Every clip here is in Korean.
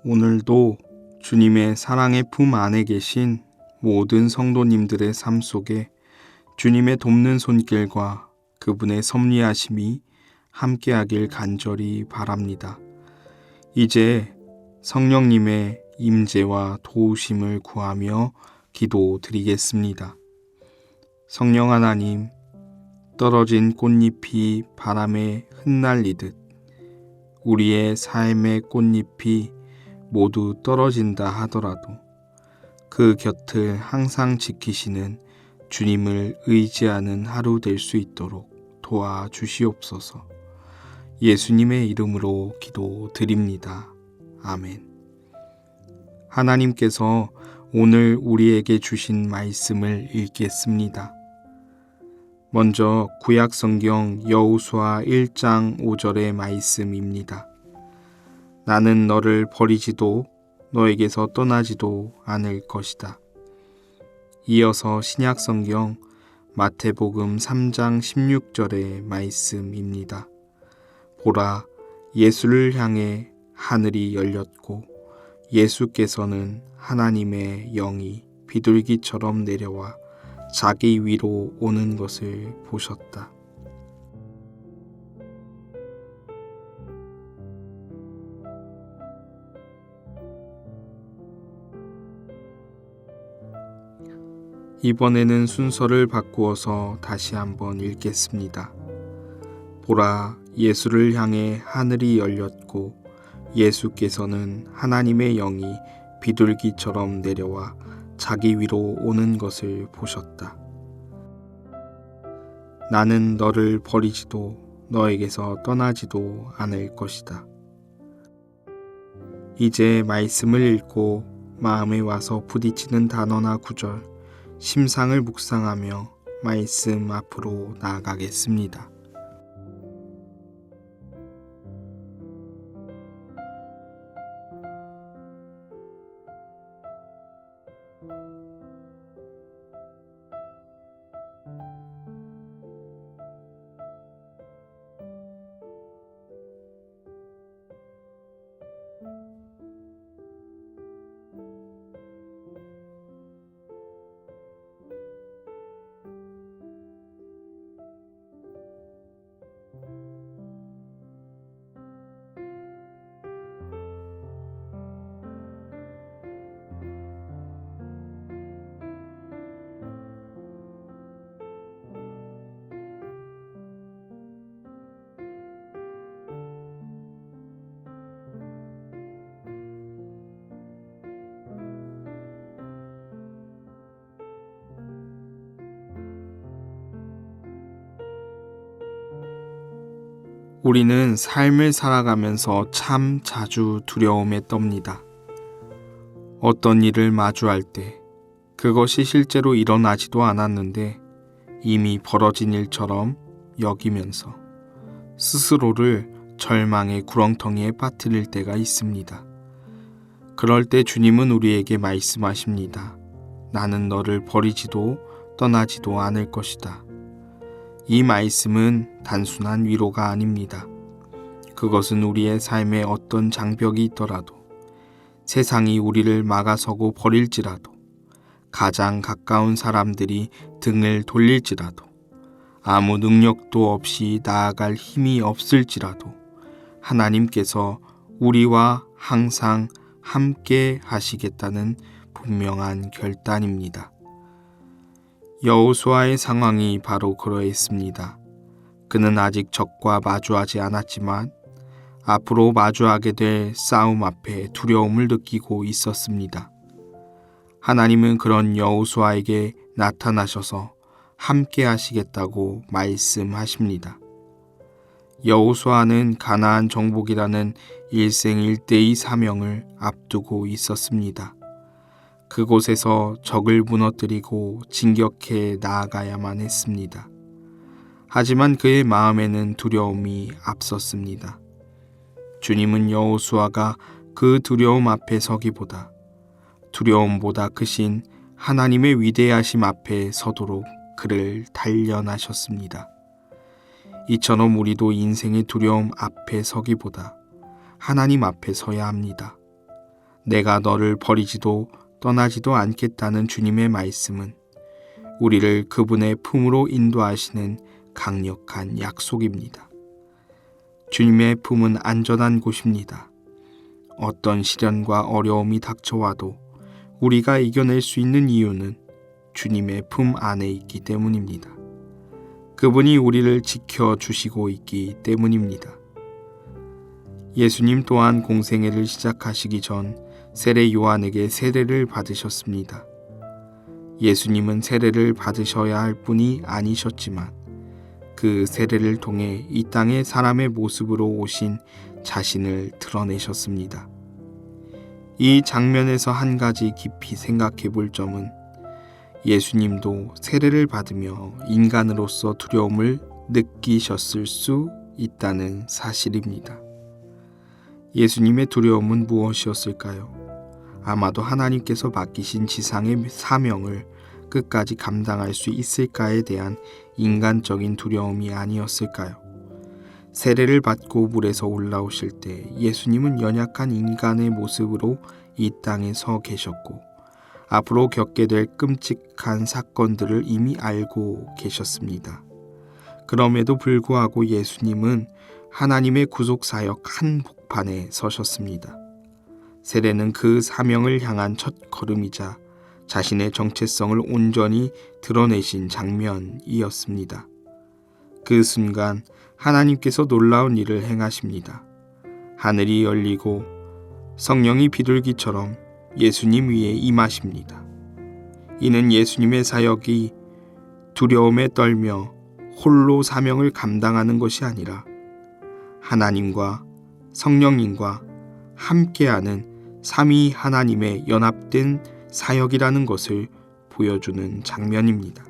오늘도 주님의 사랑의 품 안에 계신 모든 성도님들의 삶 속에 주님의 돕는 손길과 그분의 섭리하심이 함께하길 간절히 바랍니다. 이제 성령님의 임재와 도우심을 구하며 기도드리겠습니다. 성령 하나님, 떨어진 꽃잎이 바람에 흩날리듯 우리의 삶의 꽃잎이 모두 떨어진다 하더라도 그 곁을 항상 지키시는 주님을 의지하는 하루 될 수 있도록 도와주시옵소서. 예수님의 이름으로 기도드립니다. 아멘. 하나님께서 오늘 우리에게 주신 말씀을 읽겠습니다. 먼저 구약성경 여호수아 1장 5절의 말씀입니다. 나는 너를 버리지도 너에게서 떠나지도 않을 것이다. 이어서 신약성경 마태복음 3장 16절의 말씀입니다. 보라, 예수를 향해 하늘이 열렸고 예수께서는 하나님의 영이 비둘기처럼 내려와 자기 위로 오는 것을 보셨다. 이번에는 순서를 바꾸어서 다시 한번 읽겠습니다. 보라, 예수를 향해 하늘이 열렸고 예수께서는 하나님의 영이 비둘기처럼 내려와 자기 위로 오는 것을 보셨다. 나는 너를 버리지도 너에게서 떠나지도 않을 것이다. 이제 말씀을 읽고 마음에 와서 부딪히는 단어나 구절, 심상을 묵상하며 말씀 앞으로 나아가겠습니다. 우리는 삶을 살아가면서 참 자주 두려움에 떱니다. 어떤 일을 마주할 때 그것이 실제로 일어나지도 않았는데 이미 벌어진 일처럼 여기면서 스스로를 절망의 구렁텅이에 빠뜨릴 때가 있습니다. 그럴 때 주님은 우리에게 말씀하십니다. 나는 너를 버리지도 떠나지도 않을 것이다. 이 말씀은 단순한 위로가 아닙니다. 그것은 우리의 삶에 어떤 장벽이 있더라도, 세상이 우리를 막아서고 버릴지라도, 가장 가까운 사람들이 등을 돌릴지라도, 아무 능력도 없이 나아갈 힘이 없을지라도 하나님께서 우리와 항상 함께 하시겠다는 분명한 결단입니다. 여호수아의 상황이 바로 그러했습니다. 그는 아직 적과 마주하지 않았지만 앞으로 마주하게 될 싸움 앞에 두려움을 느끼고 있었습니다. 하나님은 그런 여호수아에게 나타나셔서 함께 하시겠다고 말씀하십니다. 여호수아는 가나안 정복이라는 일생일대의 사명을 앞두고 있었습니다. 그곳에서 적을 무너뜨리고 진격해 나아가야만 했습니다. 하지만 그의 마음에는 두려움이 앞섰습니다. 주님은 여호수아가 그 두려움 앞에 서기보다 두려움보다 크신 하나님의 위대하심 앞에 서도록 그를 단련하셨습니다. 이처럼 우리도 인생의 두려움 앞에 서기보다 하나님 앞에 서야 합니다. 내가 너를 버리지도 떠나지도 않겠다는 주님의 말씀은 우리를 그분의 품으로 인도하시는 강력한 약속입니다. 주님의 품은 안전한 곳입니다. 어떤 시련과 어려움이 닥쳐와도 우리가 이겨낼 수 있는 이유는 주님의 품 안에 있기 때문입니다. 그분이 우리를 지켜주시고 있기 때문입니다. 예수님 또한 공생애를 시작하시기 전 세례 요한에게 세례를 받으셨습니다. 예수님은 세례를 받으셔야 할 분이 아니셨지만 그 세례를 통해 이 땅에 사람의 모습으로 오신 자신을 드러내셨습니다. 이 장면에서 한 가지 깊이 생각해 볼 점은 예수님도 세례를 받으며 인간으로서 두려움을 느끼셨을 수 있다는 사실입니다. 예수님의 두려움은 무엇이었을까요? 아마도 하나님께서 맡기신 지상의 사명을 끝까지 감당할 수 있을까에 대한 인간적인 두려움이 아니었을까요? 세례를 받고 물에서 올라오실 때 예수님은 연약한 인간의 모습으로 이 땅에 서 계셨고 앞으로 겪게 될 끔찍한 사건들을 이미 알고 계셨습니다. 그럼에도 불구하고 예수님은 하나님의 구속사역 한복판에 서셨습니다. 세례는 그 사명을 향한 첫 걸음이자 자신의 정체성을 온전히 드러내신 장면이었습니다. 그 순간 하나님께서 놀라운 일을 행하십니다. 하늘이 열리고 성령이 비둘기처럼 예수님 위에 임하십니다. 이는 예수님의 사역이 두려움에 떨며 홀로 사명을 감당하는 것이 아니라 하나님과 성령님과 함께하는 삼위 하나님의 연합된 사역이라는 것을 보여주는 장면입니다.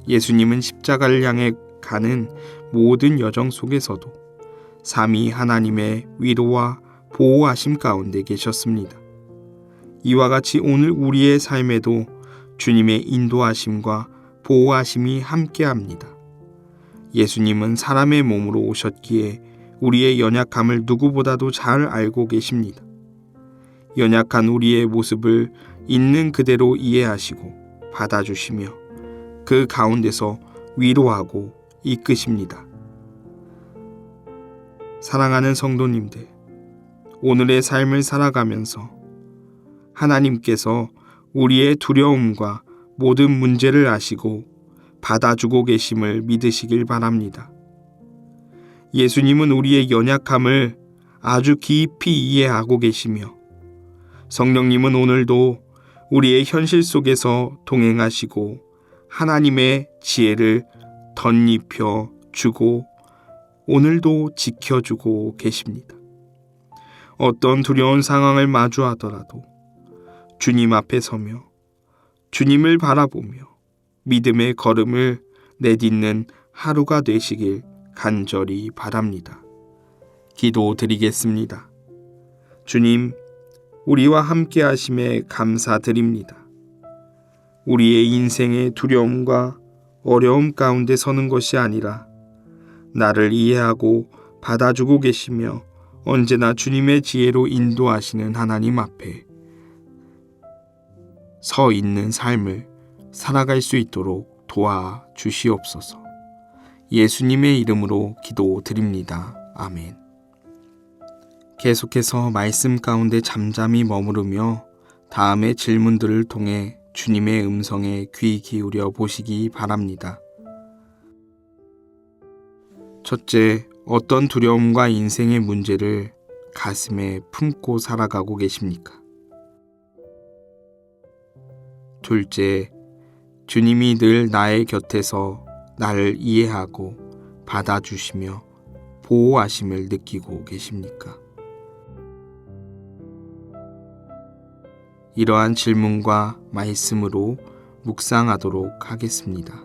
예수님은 십자가를 향해 가는 모든 여정 속에서도 삼위 하나님의 위로와 보호하심 가운데 계셨습니다. 이와 같이 오늘 우리의 삶에도 주님의 인도하심과 보호하심이 함께합니다. 예수님은 사람의 몸으로 오셨기에 우리의 연약함을 누구보다도 잘 알고 계십니다. 연약한 우리의 모습을 있는 그대로 이해하시고 받아주시며 그 가운데서 위로하고 이끄십니다. 사랑하는 성도님들, 오늘의 삶을 살아가면서 하나님께서 우리의 두려움과 모든 문제를 아시고 받아주고 계심을 믿으시길 바랍니다. 예수님은 우리의 연약함을 아주 깊이 이해하고 계시며 성령님은 오늘도 우리의 현실 속에서 동행하시고 하나님의 지혜를 덧입혀 주고 오늘도 지켜주고 계십니다. 어떤 두려운 상황을 마주하더라도 주님 앞에 서며 주님을 바라보며 믿음의 걸음을 내딛는 하루가 되시길 간절히 바랍니다. 기도드리겠습니다. 주님, 우리와 함께 하심에 감사드립니다. 우리의 인생의 두려움과 어려움 가운데 서는 것이 아니라 나를 이해하고 받아주고 계시며 언제나 주님의 지혜로 인도하시는 하나님 앞에 서 있는 삶을 살아갈 수 있도록 도와주시옵소서. 예수님의 이름으로 기도드립니다. 아멘. 계속해서 말씀 가운데 잠잠히 머무르며 다음의 질문들을 통해 주님의 음성에 귀 기울여 보시기 바랍니다. 첫째, 어떤 두려움과 인생의 문제를 가슴에 품고 살아가고 계십니까? 둘째, 주님이 늘 나의 곁에서 나를 이해하고 받아주시며 보호하심을 느끼고 계십니까? 이러한 질문과 말씀으로 묵상하도록 하겠습니다.